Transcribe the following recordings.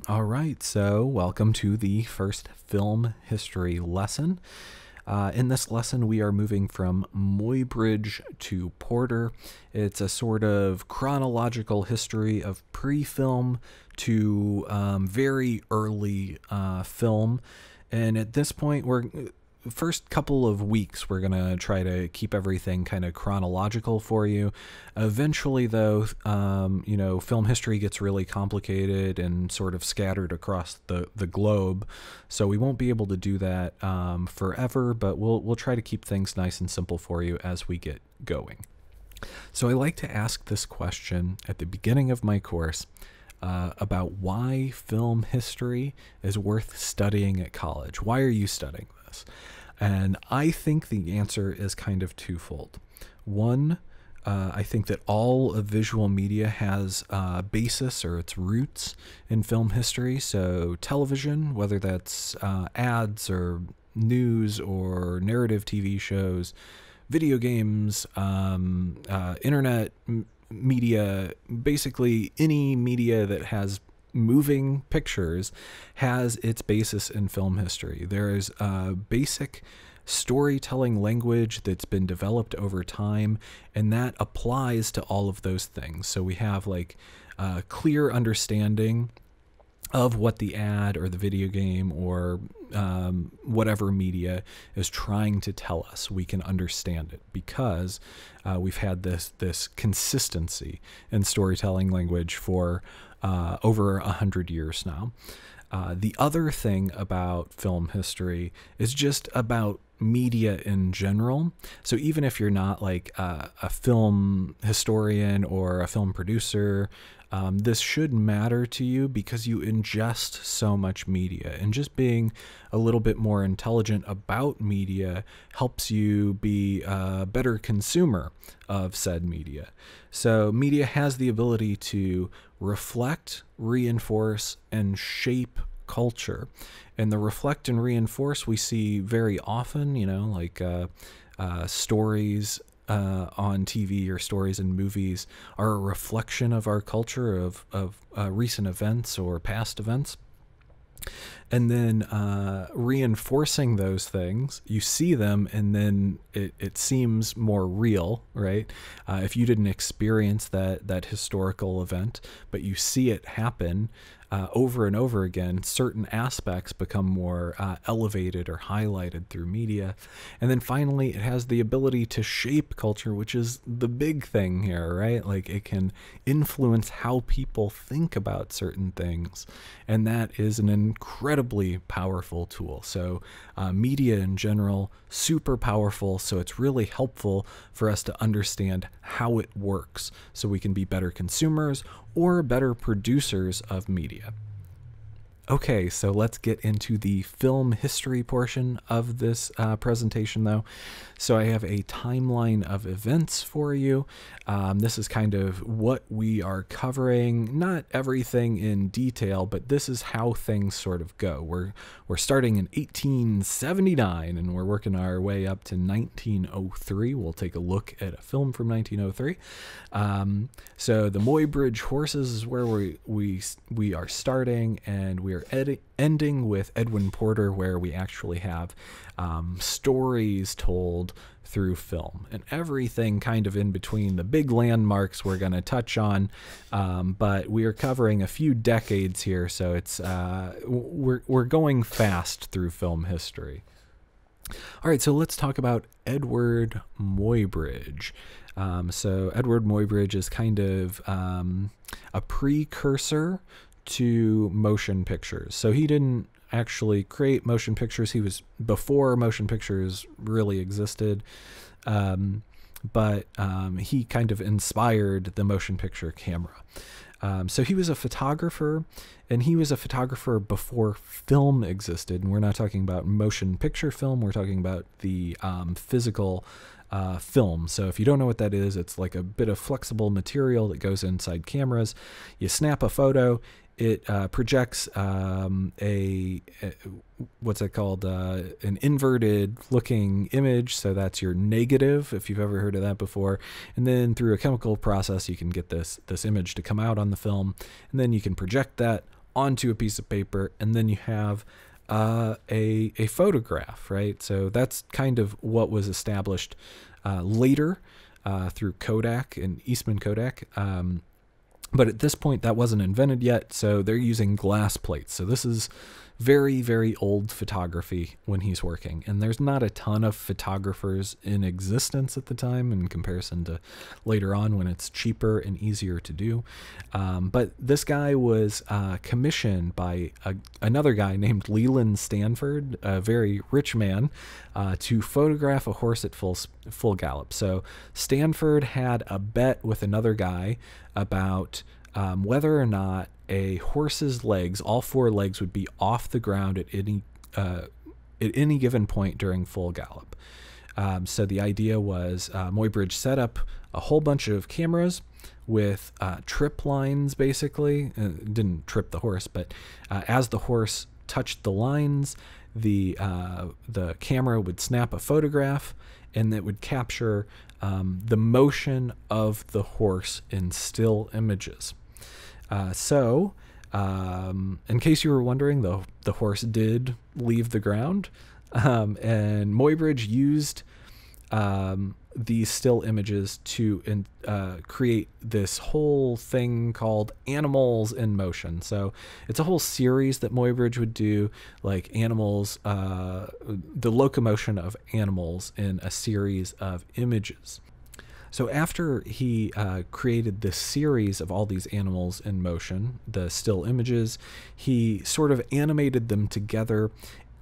All right, so welcome to the first film history lesson. In this lesson, we are moving from Muybridge to Porter. It's a sort of chronological history of pre-film to very early film. And at this point, first couple of weeks, we're going to try to keep everything kind of chronological for you. Eventually, though, film history gets really complicated and sort of scattered across the globe. So we won't be able to do that forever, but we'll try to keep things nice and simple for you as we get going. So I like to ask this question at the beginning of my course about why film history is worth studying at college. Why are you studying this? And I think the answer is kind of twofold. One, I think that all of visual media has a basis or its roots in film history. So television, whether that's ads or news or narrative TV shows, video games, internet media, basically any media that has moving pictures has its basis in film history. There is a basic storytelling language that's been developed over time, and that applies to all of those things. So we have like a clear understanding of what the ad or the video game or whatever media is trying to tell us. We can understand it because we've had this consistency in storytelling language for over 100 years now. The other thing about film history is just about media in general. So even if you're not like a film historian or a film producer, this should matter to you because you ingest so much media, and just being a little bit more intelligent about media helps you be a better consumer of said media. So media has the ability to reflect, reinforce, and shape culture. And the reflect and reinforce we see very often, like stories on TV or stories in movies are a reflection of our culture, of recent events or past events. And then reinforcing those things, you see them and then it seems more real, right? If you didn't experience that historical event, but you see it happen over and over again, certain aspects become more elevated or highlighted through media. And then finally, it has the ability to shape culture, which is the big thing here, right? Like it can influence how people think about certain things. And that is an incredibly powerful tool. So media in general, super powerful. So it's really helpful for us to understand how it works so we can be better consumers or better producers of media. Okay, so let's get into the film history portion of this presentation, though. So I have a timeline of events for you. This is kind of what we are covering. Not everything in detail, but this is how things sort of go. We're starting in 1879, and we're working our way up to 1903. We'll take a look at a film from 1903. So the Muybridge horses is where we are starting, and we are ending with Edwin Porter, where we actually have stories told through film, and everything kind of in between. The big landmarks we're going to touch on, but we are covering a few decades here, so it's we're going fast through film history. All right, so let's talk about Edward Muybridge. So Edward Muybridge is kind of a precursor to motion pictures. So he didn't actually create motion pictures. He was before motion pictures really existed, but he kind of inspired the motion picture camera. So he was a photographer, and he was a photographer before film existed. And we're not talking about motion picture film. We're talking about the physical film. So if you don't know what that is, it's like a bit of flexible material that goes inside cameras. You snap a photo, it projects what's it called? An inverted looking image. So that's your negative, if you've ever heard of that before. And then through a chemical process, you can get this image to come out on the film, and then you can project that onto a piece of paper, and then you have a photograph, right? So that's kind of what was established later through Kodak and Eastman Kodak. But at this point, that wasn't invented yet, so they're using glass plates. So this is very, very old photography when he's working. And there's not a ton of photographers in existence at the time in comparison to later on when it's cheaper and easier to do. But this guy was commissioned by another guy named Leland Stanford, a very rich man, to photograph a horse at full gallop. So Stanford had a bet with another guy about whether or not a horse's legs, all four legs, would be off the ground at any given point during full gallop. So the idea was Muybridge set up a whole bunch of cameras with trip lines, basically. Didn't trip the horse, but as the horse touched the lines, the camera would snap a photograph, and it would capture the motion of the horse in still images. So, in case you were wondering, the horse did leave the ground, and Muybridge used these still images to create this whole thing called Animals in Motion. So it's a whole series that Muybridge would do, like animals, the locomotion of animals in a series of images. So after he created this series of all these animals in motion, the still images, he sort of animated them together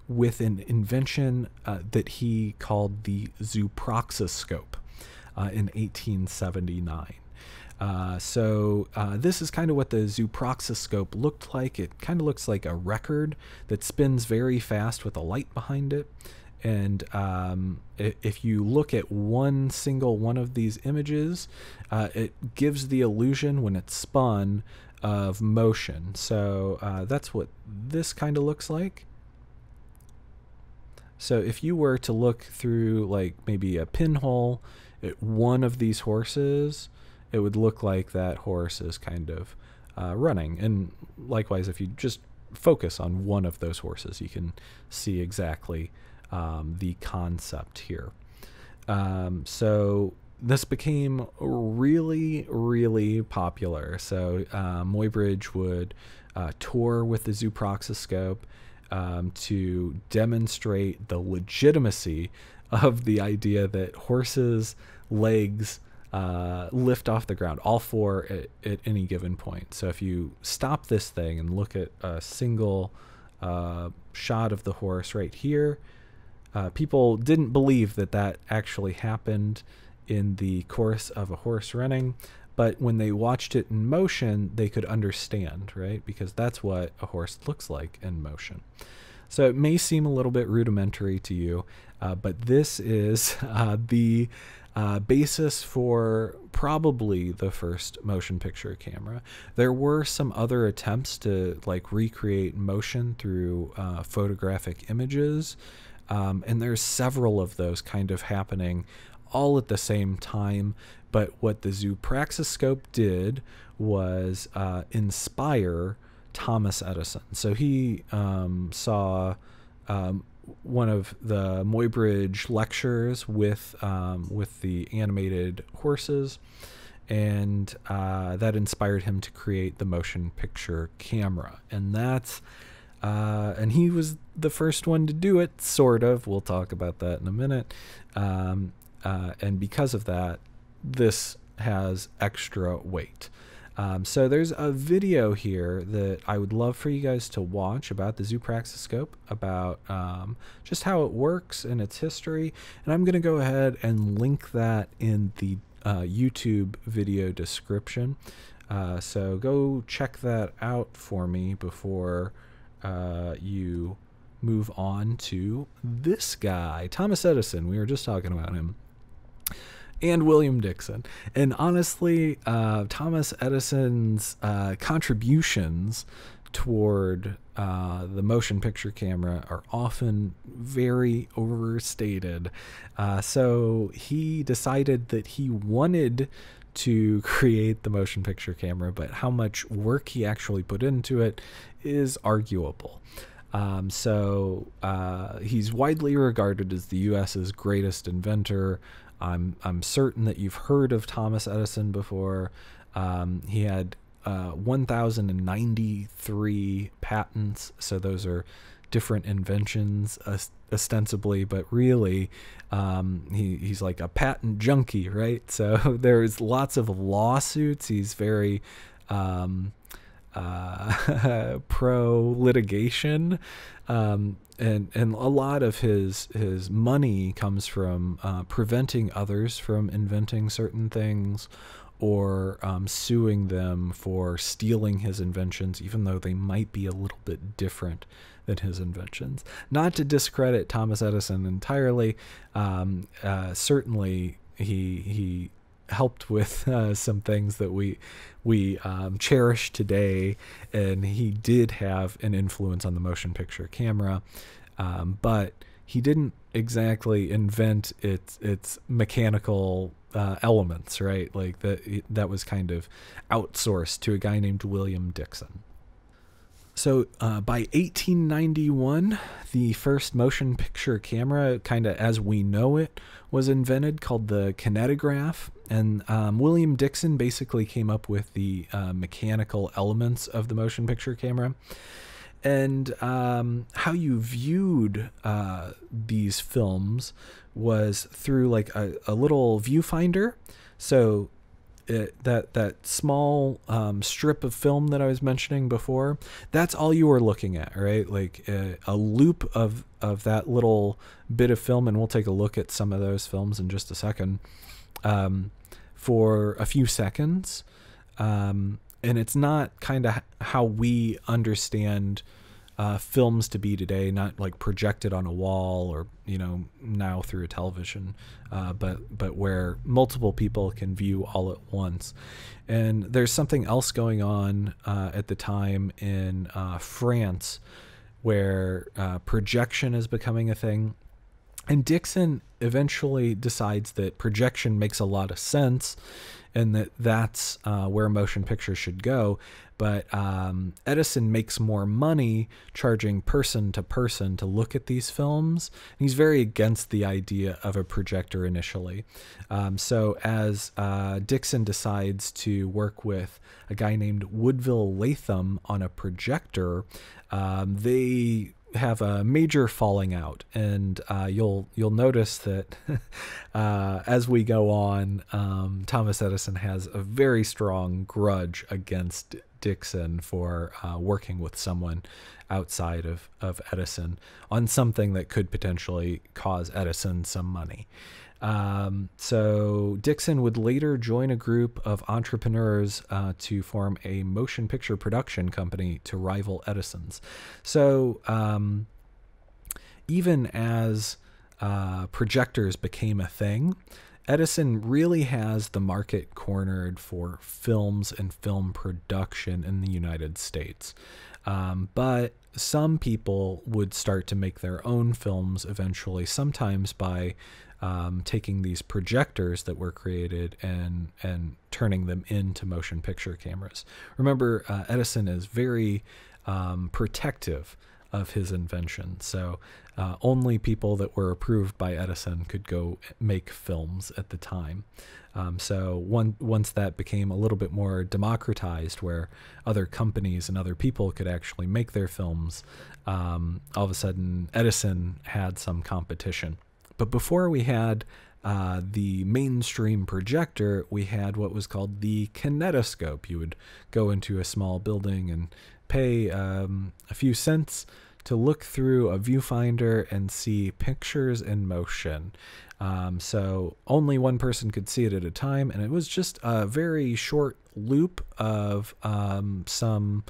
with an invention that he called the zooproxiscope in 1879. So this is kind of what the zooproxiscope looked like. It kind of looks like a record that spins very fast with a light behind it. And if you look at one single one of these images, it gives the illusion when it's spun of motion. So that's what this kind of looks like. So if you were to look through like maybe a pinhole at one of these horses, it would look like that horse is kind of running. And likewise, if you just focus on one of those horses, you can see exactly the concept here. So this became really, really popular. So Muybridge would tour with the zooproxiscope to demonstrate the legitimacy of the idea that horses' legs lift off the ground, all four at any given point. So if you stop this thing and look at a single shot of the horse right here, people didn't believe that that actually happened in the course of a horse running, but when they watched it in motion, they could understand, right? Because that's what a horse looks like in motion. So it may seem a little bit rudimentary to you, but this is the basis for probably the first motion picture camera. There were some other attempts to like recreate motion through photographic images, and there's several of those kind of happening all at the same time. But what the zooproxiscope did was inspire Thomas Edison. So he saw one of the Muybridge lectures with the animated horses, and that inspired him to create the motion picture camera. And that's and he was the first one to do it, sort of. We'll talk about that in a minute. And because of that, this has extra weight. So there's a video here that I would love for you guys to watch about the zooproxiscope, about just how it works and its history. And I'm going to go ahead and link that in the YouTube video description. So go check that out for me before you move on to this guy, Thomas Edison. We were just talking about him. And William Dixon. And honestly, Thomas Edison's contributions toward the motion picture camera are often very overstated. So he decided that he wanted to create the motion picture camera, but how much work he actually put into it is arguable. He's widely regarded as the U.S.'s greatest inventor. I'm certain that you've heard of Thomas Edison before. He had 1,093 patents, so those are different inventions ostensibly, but really he's like a patent junkie, right? So there's lots of lawsuits. He's very pro litigation, and a lot of his money comes from preventing others from inventing certain things, or suing them for stealing his inventions, even though they might be a little bit different than his inventions. Not to discredit Thomas Edison entirely, certainly he helped with some things that we cherish today, and he did have an influence on the motion picture camera, but he didn't exactly invent its mechanical elements, right? Like that was kind of outsourced to a guy named William Dixon. So by 1891, the first motion picture camera, kind of as we know it, was invented, called the kinetograph. And William Dixon basically came up with the mechanical elements of the motion picture camera. And how you viewed these films was through like a little viewfinder. So that small strip of film that I was mentioning before, that's all you were looking at, right? Like a loop of that little bit of film, and we'll take a look at some of those films in just a second, for a few seconds. And it's not kind of how we understand films to be today, not like projected on a wall or, now through a television, but where multiple people can view all at once. And there's something else going on at the time in France, where projection is becoming a thing. And Dixon eventually decides that projection makes a lot of sense, and that's where motion pictures should go. But Edison makes more money charging person to person to look at these films. And he's very against the idea of a projector initially. So as Dixon decides to work with a guy named Woodville Latham on a projector, they have a major falling out, and you'll notice that as we go on, Thomas Edison has a very strong grudge against Dixon for working with someone outside of Edison on something that could potentially cause Edison some money. So Dixon would later join a group of entrepreneurs to form a motion picture production company to rival Edison's. So even as projectors became a thing, Edison really has the market cornered for films and film production in the United States. But some people would start to make their own films eventually, sometimes by taking these projectors that were created and turning them into motion picture cameras. Remember, Edison is very protective of his invention, so only people that were approved by Edison could go make films at the time. So once that became a little bit more democratized, where other companies and other people could actually make their films, all of a sudden Edison had some competition. But before we had the mainstream projector, we had what was called the kinetoscope. You would go into a small building and pay a few cents to look through a viewfinder and see pictures in motion. So only one person could see it at a time, and it was just a very short loop of some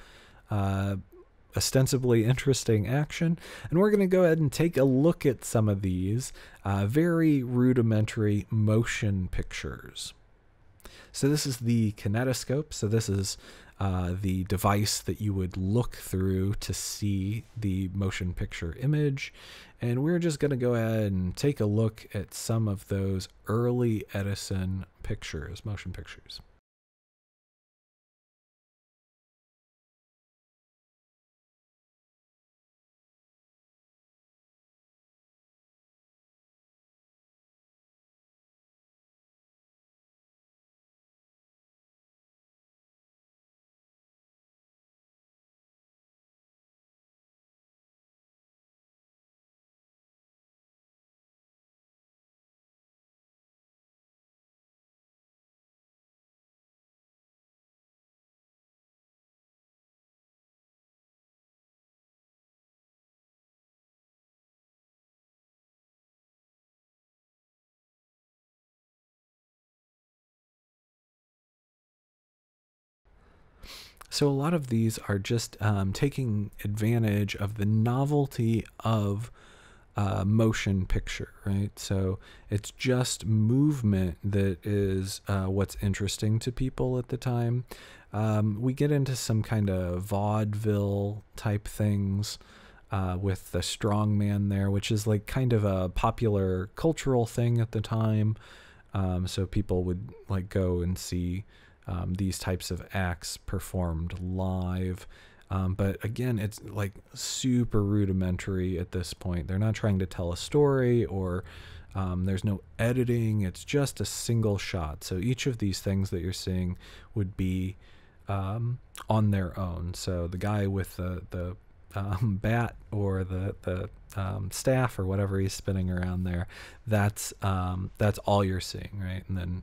ostensibly interesting action. And we're going to go ahead and take a look at some of these very rudimentary motion pictures. So this is the kinetoscope. So this is the device that you would look through to see the motion picture image. And we're just going to go ahead and take a look at some of those early Edison pictures, motion pictures. So a lot of these are just taking advantage of the novelty of motion picture, right? So it's just movement that is what's interesting to people at the time. We get into some kind of vaudeville type things with the strongman there, which is like kind of a popular cultural thing at the time. So people would like go and see these types of acts performed live. But again, it's like super rudimentary at this point. They're not trying to tell a story, or there's no editing. It's just a single shot. So each of these things that you're seeing would be on their own. So the guy with the bat or the staff or whatever he's spinning around there, that's all you're seeing, right? And then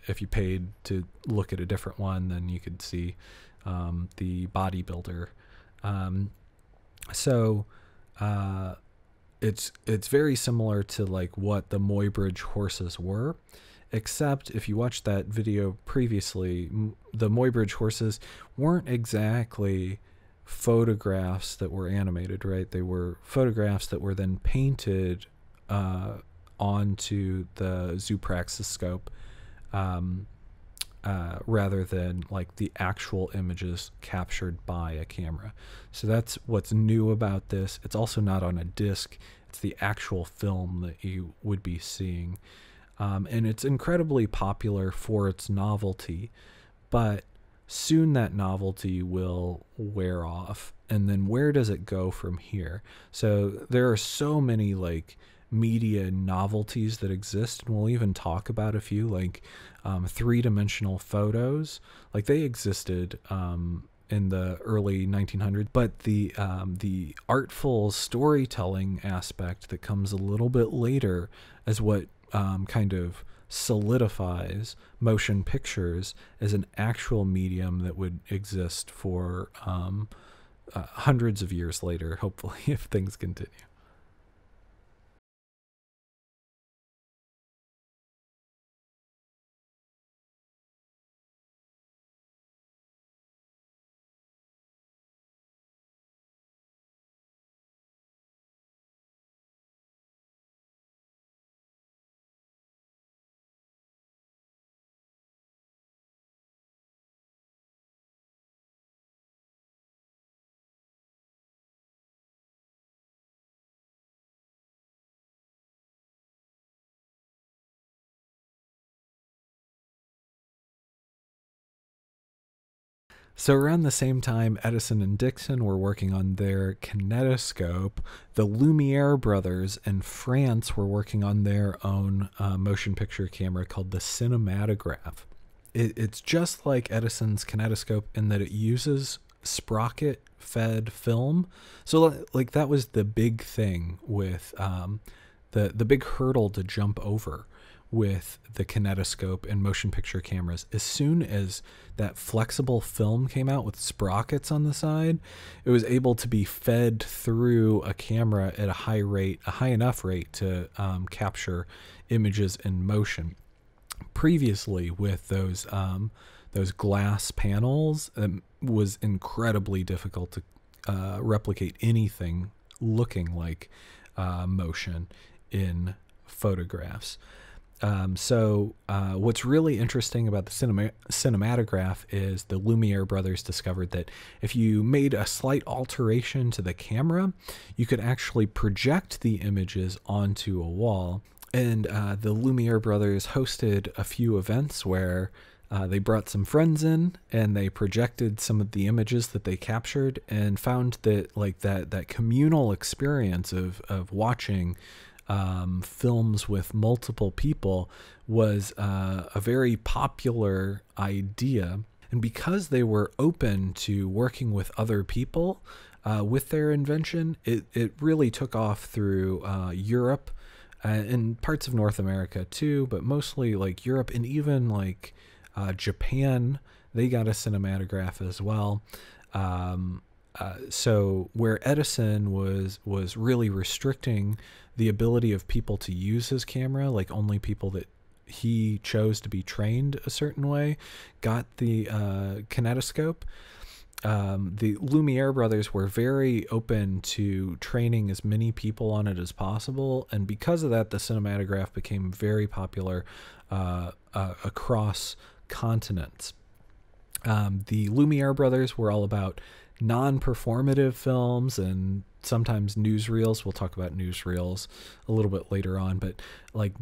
if you paid to look at a different one, then you could see the bodybuilder. So it's very similar to like what the Muybridge horses were, except if you watched that video previously, the Muybridge horses weren't exactly photographs that were animated, right? They were photographs that were then painted onto the zoopraxiscope, rather than like the actual images captured by a camera. So that's what's new about this. It's also not on a disc. It's the actual film that you would be seeing. And it's incredibly popular for its novelty, but soon that novelty will wear off. And then where does it go from here? So there are so many like media novelties that exist, and we'll even talk about a few, like three-dimensional photos. Like they existed in the early 1900s, but the artful storytelling aspect that comes a little bit later is what kind of solidifies motion pictures as an actual medium that would exist for hundreds of years later, hopefully, if things continue. So around the same time Edison and Dixon were working on their kinetoscope, the Lumiere brothers in France were working on their own motion picture camera called the cinematograph. It's just like Edison's kinetoscope in that it uses sprocket fed film. So like that was the big thing with the big hurdle to jump over with the kinetoscope and motion picture cameras. As soon as that flexible film came out with sprockets on the side, it was able to be fed through a camera at a high rate, a high enough rate to capture images in motion. Previously, with those glass panels, it was incredibly difficult to replicate anything looking like motion in photographs. What's really interesting about the cinematograph is the Lumiere brothers discovered that if you made a slight alteration to the camera, you could actually project the images onto a wall. And the Lumiere brothers hosted a few events where they brought some friends in and they projected some of the images that they captured, and found that like that communal experience of watching films with multiple people was a very popular idea. And because they were open to working with other people with their invention, it really took off through Europe and parts of North America too, but mostly like Europe, and even like Japan. They got a cinematograph as well. So where Edison was really restricting the ability of people to use his camera, like only people that he chose to be trained a certain way got the kinetoscope. The Lumiere brothers were very open to training as many people on it as possible, and because of that, the cinematograph became very popular across continents. The Lumiere brothers were all about non-performative films and sometimes newsreels. We'll talk about newsreels a little bit later on, but like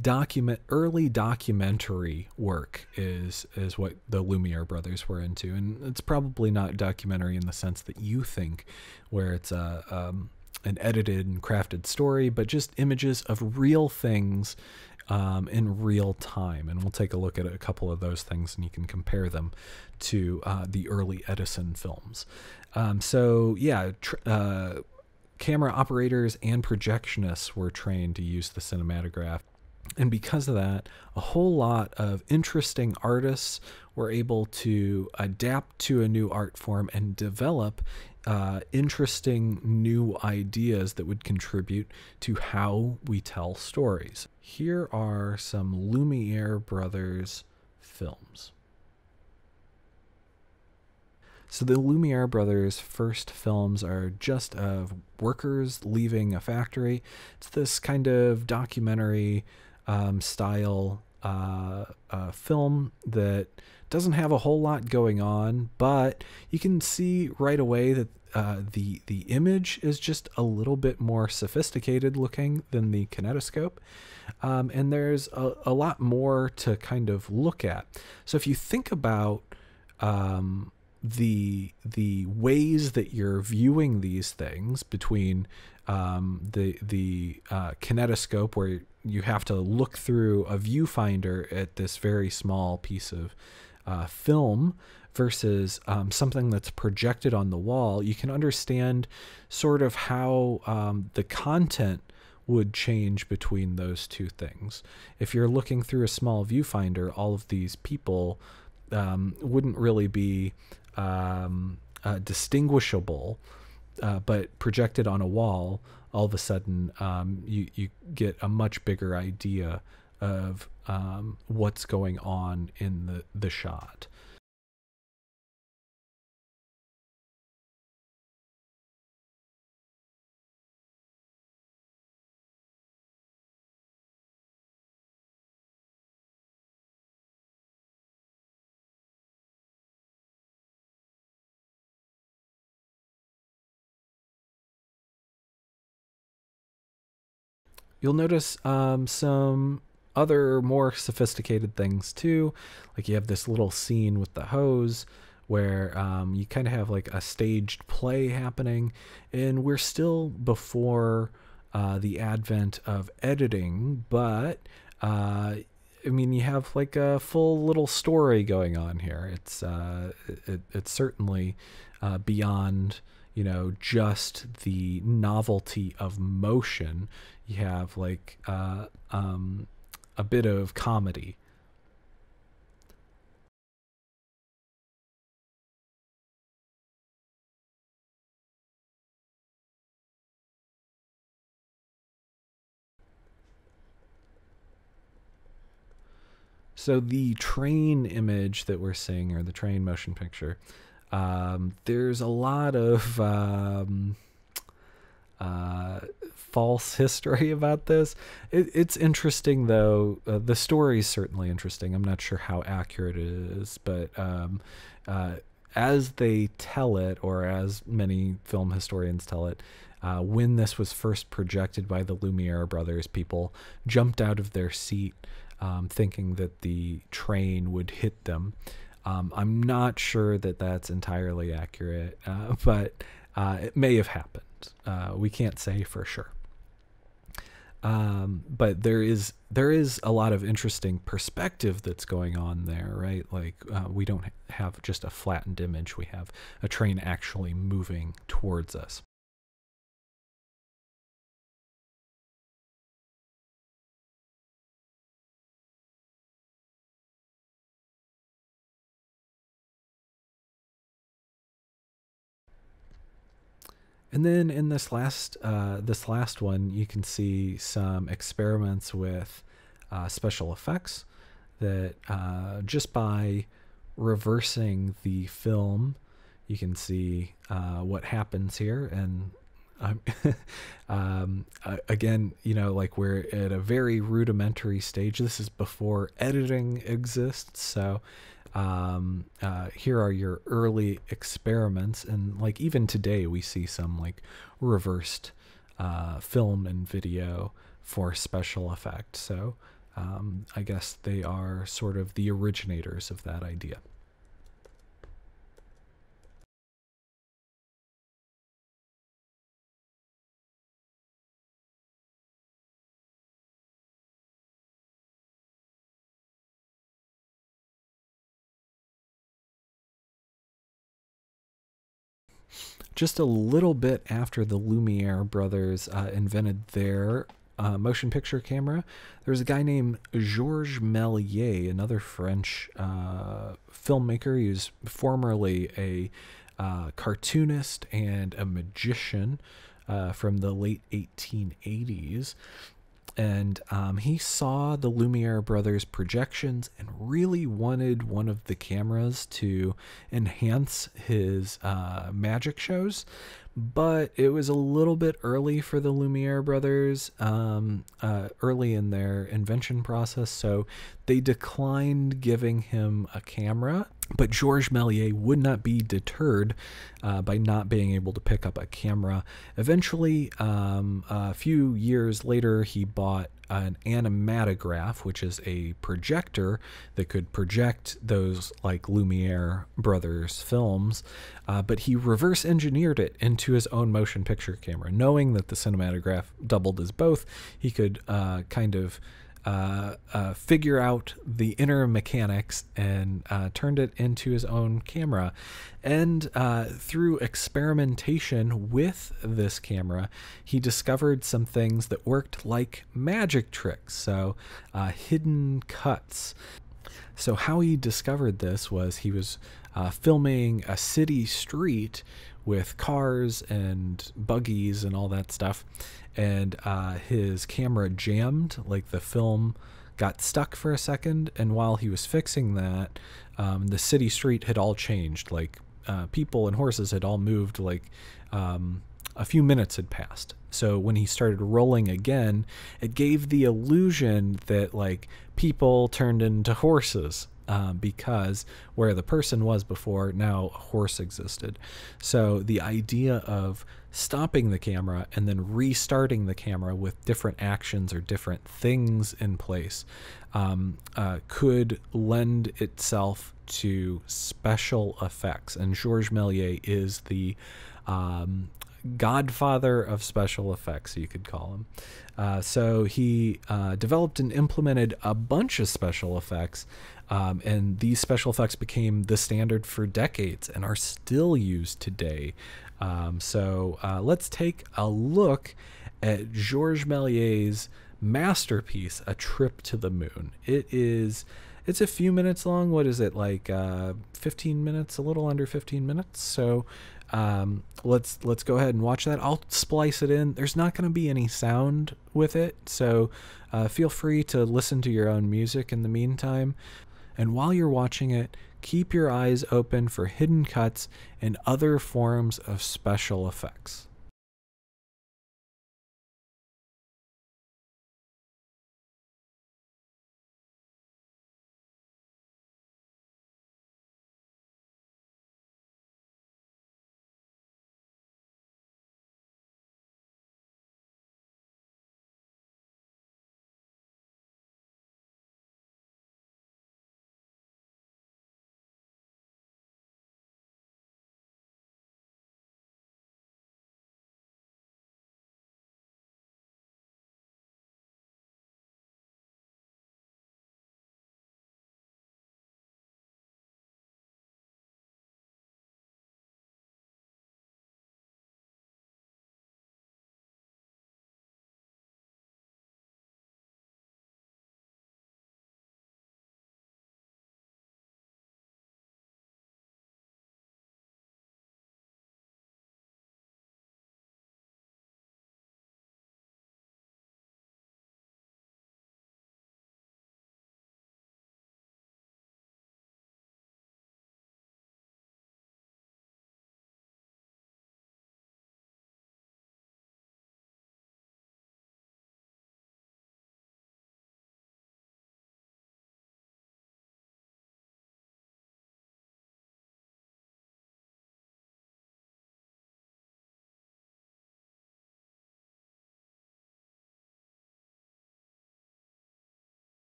early documentary work is what the Lumiere brothers were into. And it's probably not documentary in the sense that you think, where it's an edited and crafted story, but just images of real things in real time. And we'll take a look at a couple of those things, and you can compare them to the early Edison films. Camera operators and projectionists were trained to use the cinematograph. And because of that, a whole lot of interesting artists were able to adapt to a new art form and develop interesting new ideas that would contribute to how we tell stories. Here are some Lumiere brothers films. So the Lumiere brothers' first films are just of workers leaving a factory. It's this kind of documentary style film that doesn't have a whole lot going on, but you can see right away that the image is just a little bit more sophisticated looking than the kinetoscope. And there's a lot more to kind of look at. So if you think about the ways that you're viewing these things between the kinetoscope, where you have to look through a viewfinder at this very small piece of film, versus something that's projected on the wall, you can understand sort of how the content would change between those two things. If you're looking through a small viewfinder, all of these people wouldn't really be distinguishable, but projected on a wall, all of a sudden you get a much bigger idea of what's going on in the shot. You'll notice some other more sophisticated things too. Like you have this little scene with the hose where you kind of have like a staged play happening, and we're still before the advent of editing, but I mean, you have like a full little story going on here. It's certainly beyond, you know, just the novelty of motion. You have like a bit of comedy. So the train image that we're seeing, or the train motion picture, there's a lot of uh, false history about this. It's interesting, though. The story is certainly interesting. I'm not sure how accurate it is, but uh, as they tell it, or as many film historians tell it, when this was first projected by the Lumiere brothers, people jumped out of their seat thinking that the train would hit them. I'm not sure that that's entirely accurate, but it may have happened. We can't say for sure. But there is a lot of interesting perspective that's going on there, right? Like we don't have just a flattened image; we have a train actually moving towards us. And then in this last one, you can see some experiments with special effects that just by reversing the film, you can see what happens here. And I'm again, like we're at a very rudimentary stage. This is before editing exists, so here are your early experiments. And like even today, we see some like reversed film and video for special effects. So I guess they are sort of the originators of that idea. Just a little bit after the Lumiere brothers invented their motion picture camera, there was a guy named Georges Méliès, another French filmmaker. He was formerly a cartoonist and a magician from the late 1880s. And he saw the Lumiere brothers' projections and really wanted one of the cameras to enhance his magic shows. But it was a little bit early for the Lumiere brothers, early in their invention process, so they declined giving him a camera. But Georges Méliès would not be deterred by not being able to pick up a camera. Eventually, a few years later, he bought an animatograph, which is a projector that could project those like Lumiere brothers films, but he reverse engineered it into his own motion picture camera. Knowing that the cinematograph doubled as both, he could kind of figure out the inner mechanics and turned it into his own camera. And through experimentation with this camera, he discovered some things that worked like magic tricks, so hidden cuts. So how he discovered this was he was filming a city street with cars and buggies and all that stuff, and his camera jammed, like the film got stuck for a second, and while he was fixing that, the city street had all changed, like people and horses had all moved, like a few minutes had passed. So when he started rolling again, it gave the illusion that like people turned into horses, because where the person was before, now a horse existed. So the idea of stopping the camera and then restarting the camera with different actions or different things in place could lend itself to special effects. And Georges Méliès is the godfather of special effects, you could call him. So he developed and implemented a bunch of special effects, and these special effects became the standard for decades and are still used today. So let's take a look at Georges Méliès's masterpiece, A Trip to the Moon. It's a few minutes long. What is it, like 15 minutes, a little under 15 minutes? So let's go ahead and watch that. I'll splice it in. There's not going to be any sound with it, so feel free to listen to your own music in the meantime. And while you're watching it, keep your eyes open for hidden cuts and other forms of special effects.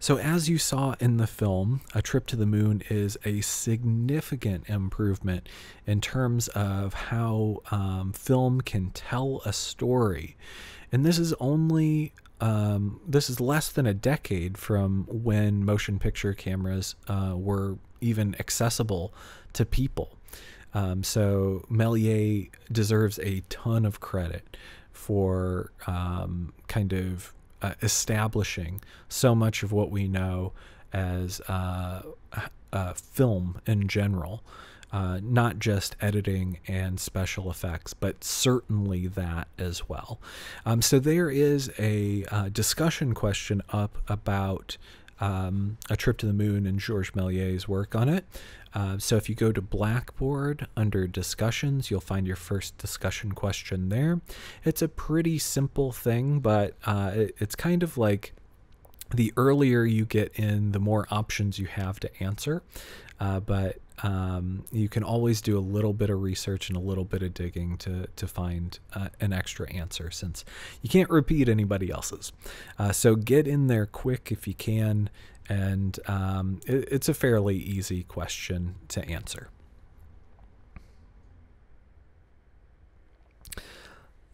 So, as you saw in the film, A Trip to the Moon is a significant improvement in terms of how film can tell a story. And this is less than a decade from when motion picture cameras were even accessible to people. So Méliès deserves a ton of credit for establishing so much of what we know as film in general. Not just editing and special effects, but certainly that as well. So there is a discussion question up about A Trip to the Moon and Georges Méliès's work on it. So if you go to Blackboard under discussions, you'll find your first discussion question there. It's a pretty simple thing, but it's kind of like the earlier you get in, the more options you have to answer. But you can always do a little bit of research and a little bit of digging to find an extra answer, since you can't repeat anybody else's. So get in there quick if you can, and it's a fairly easy question to answer.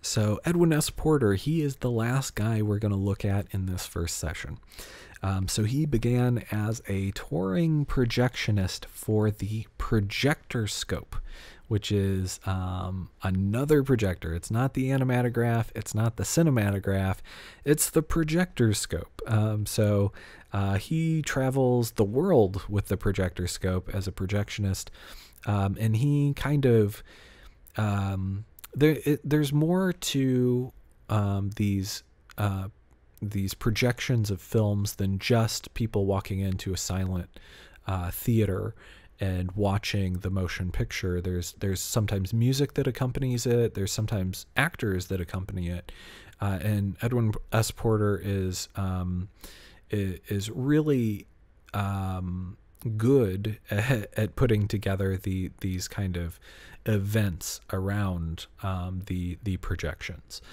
So Edwin S. Porter, he is the last guy we're going to look at in this first session. So he began as a touring projectionist for the projector scope, which is another projector. It's not the animatograph, it's not the cinematograph, it's the projector scope. So he travels the world with the projector scope as a projectionist, and he kind of there's more to these projections of films than just people walking into a silent theater and watching the motion picture. There's sometimes music that accompanies it. There's sometimes actors that accompany it. And Edwin S. Porter is really good at putting together these kind of events around the projections.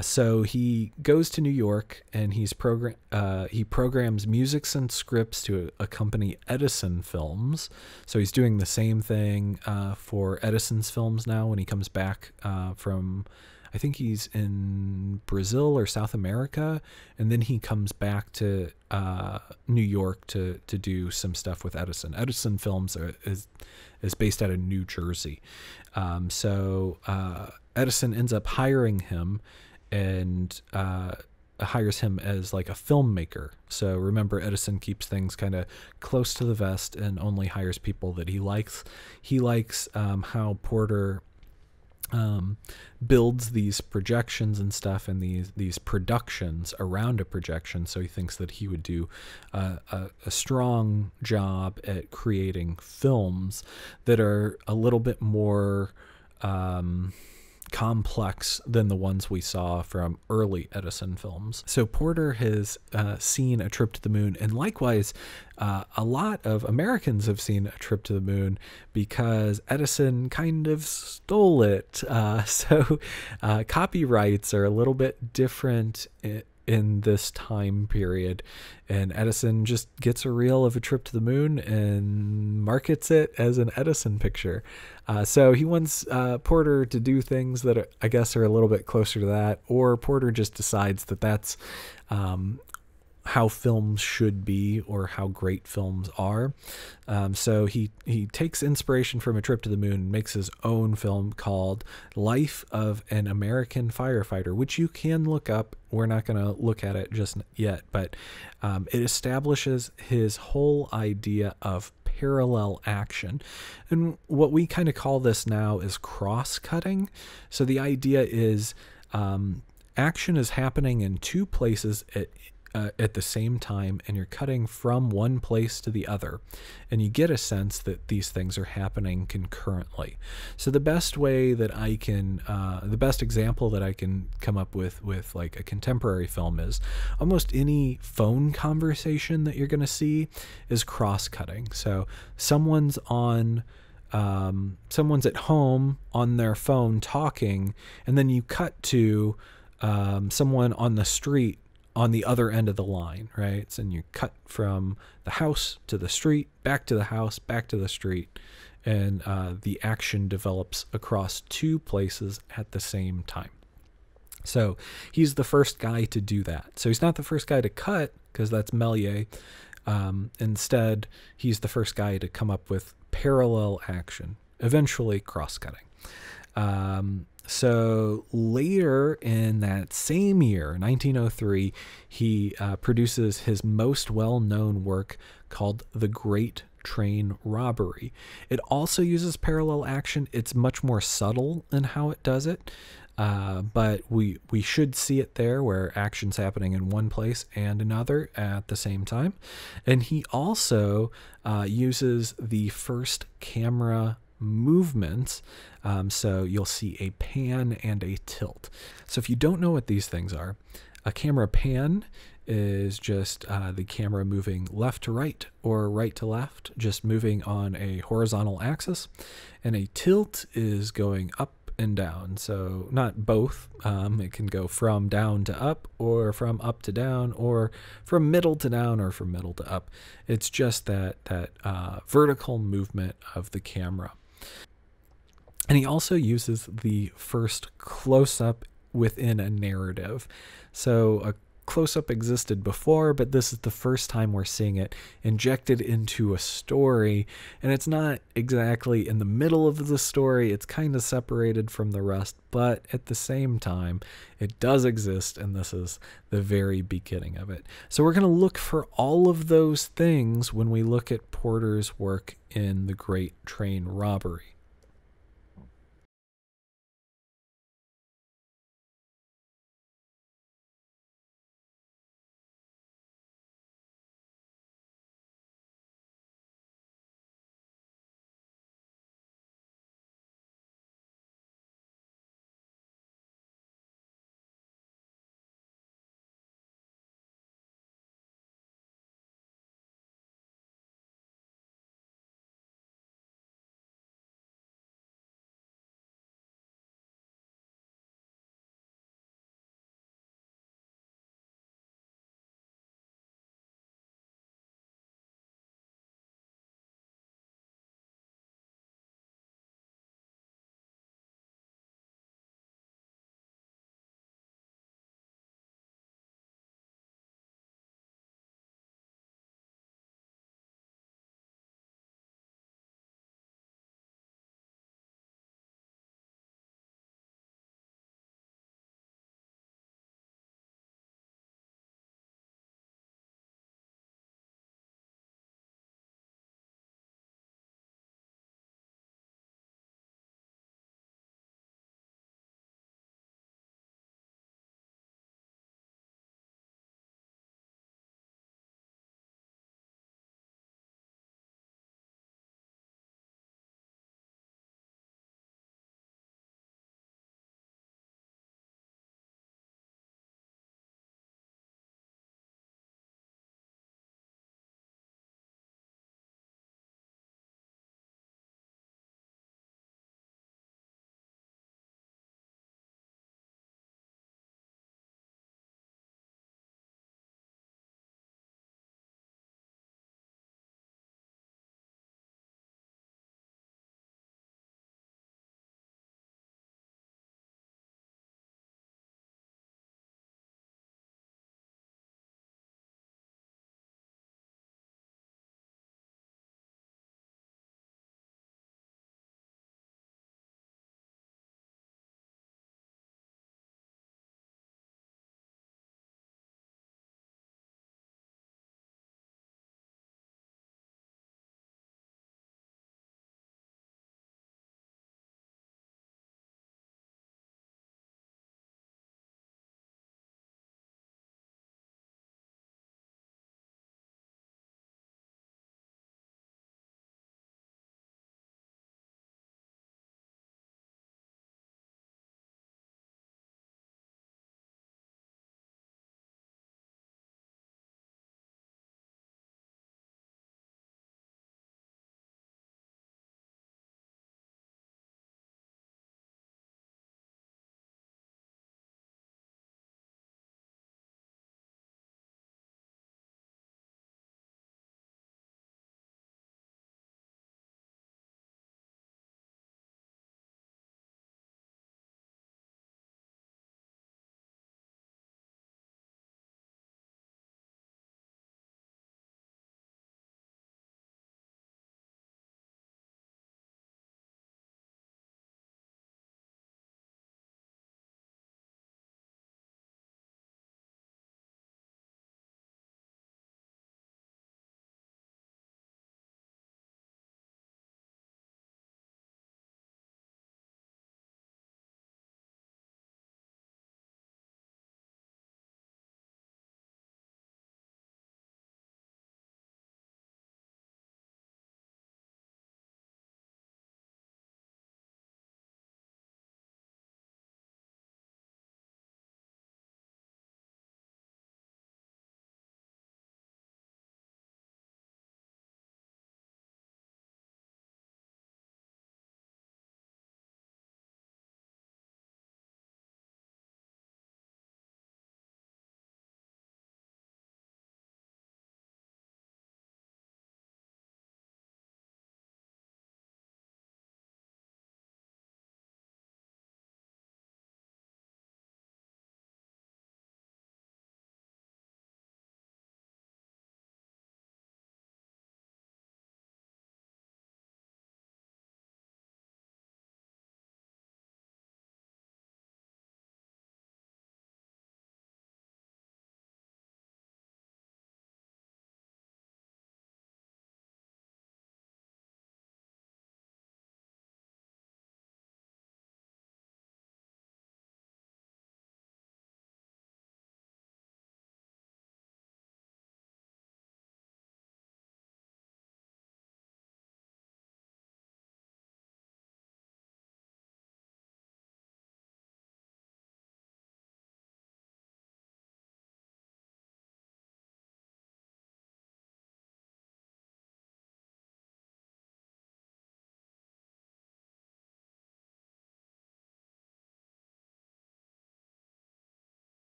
So he goes to New York and he programs musics and scripts to accompany Edison films. So he's doing the same thing for Edison's films now when he comes back from, I think he's in Brazil or South America, and then he comes back to New York to do some stuff with Edison. Edison Films is based out of New Jersey. So Edison ends up hiring him and hires him as like a filmmaker. So remember, Edison keeps things kind of close to the vest and only hires people that he likes. He likes how Porter builds these projections and stuff and these productions around a projection. So he thinks that he would do a strong job at creating films that are a little bit more complex than the ones we saw from early Edison films. So Porter has seen A Trip to the Moon, and likewise a lot of Americans have seen A Trip to the Moon because Edison kind of stole it. So copyrights are a little bit different in this time period, and Edison just gets a reel of A Trip to the Moon and markets it as an Edison picture. So he wants Porter to do things that I guess are a little bit closer to that, or Porter just decides that that's how films should be or how great films are. So he takes inspiration from A Trip to the Moon and makes his own film called Life of an American Firefighter, which you can look up. We're not going to look at it just yet, but it establishes his whole idea of parallel action. And what we kind of call this now is cross-cutting. So the idea is action is happening in two places at the same time, and you're cutting from one place to the other, and you get a sense that these things are happening concurrently. So the best way that I can, the best example that I can come up with like a contemporary film is almost any phone conversation that you're going to see is cross-cutting. So someone's at home on their phone talking, and then you cut to someone on the street on the other end of the line, right? So, and you cut from the house to the street, back to the house, back to the street, and the action develops across two places at the same time. So he's the first guy to do that. So he's not the first guy to cut, because that's Méliès. Instead, he's the first guy to come up with parallel action, eventually cross-cutting. So later in that same year, 1903, he produces his most well-known work called The Great Train Robbery. It also uses parallel action. It's much more subtle in how it does it. But we should see it there, where action's happening in one place and another at the same time. And he also uses the first camera movements. So you'll see a pan and a tilt. So if you don't know what these things are, a camera pan is just the camera moving left to right or right to left, just moving on a horizontal axis. And a tilt is going up and down. So not both. It can go from down to up, or from up to down, or from middle to down, or from middle to up. It's just that vertical movement of the camera. And he also uses the first close-up within a narrative. So a close-up existed before, but this is the first time we're seeing it injected into a story. And it's not exactly in the middle of the story. It's kind of separated from the rest, but at the same time, it does exist, and this is the very beginning of it. So we're going to look for all of those things when we look at Porter's work in The Great Train Robbery.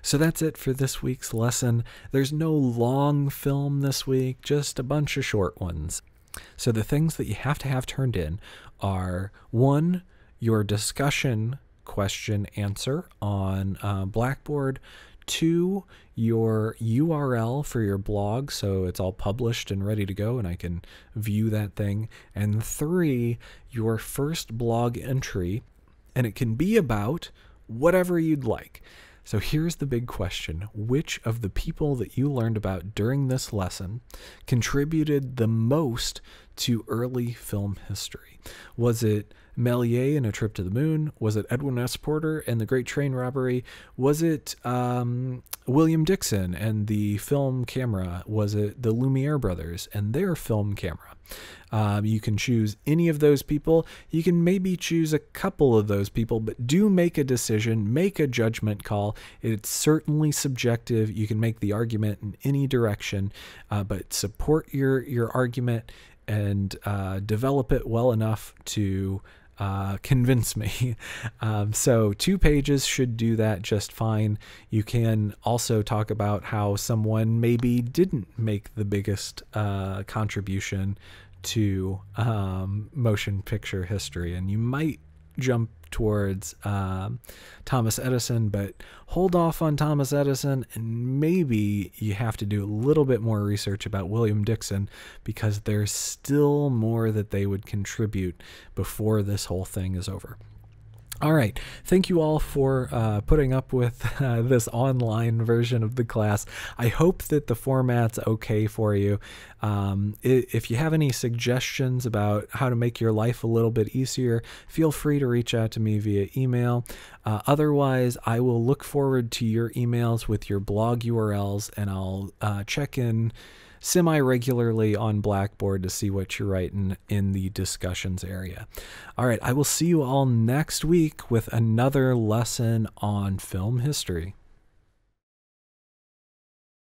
So that's it for this week's lesson. There's no long film this week, just a bunch of short ones. So the things that you have to have turned in are: 1, your discussion question answer on Blackboard; 2, your URL for your blog, so it's all published and ready to go and I can view that thing; and 3, your first blog entry, and it can be about whatever you'd like. So here's the big question: which of the people that you learned about during this lesson contributed the most to early film history? Was it Méliès in A Trip to the Moon? Was it Edwin S. Porter and the Great Train Robbery? Was it William Dixon and the film camera? Was it the Lumiere brothers and their film camera? You can choose any of those people. You can maybe choose a couple of those people, but do make a decision, make a judgment call. It's certainly subjective. You can make the argument in any direction, but support your argument and develop it well enough to convince me. So 2 pages should do that just fine. You can also talk about how someone maybe didn't make the biggest contribution to motion picture history, and you might jump towards Thomas Edison, but hold off on Thomas Edison, and maybe you have to do a little bit more research about William Dixon, because there's still more that they would contribute before this whole thing is over. All right. Thank you all for putting up with this online version of the class. I hope that the format's okay for you. If you have any suggestions about how to make your life a little bit easier, feel free to reach out to me via email. Otherwise, I will look forward to your emails with your blog URLs, and I'll check in semi-regularly on Blackboard to see what you're writing in the discussions area. All right, I will see you all next week with another lesson on film history.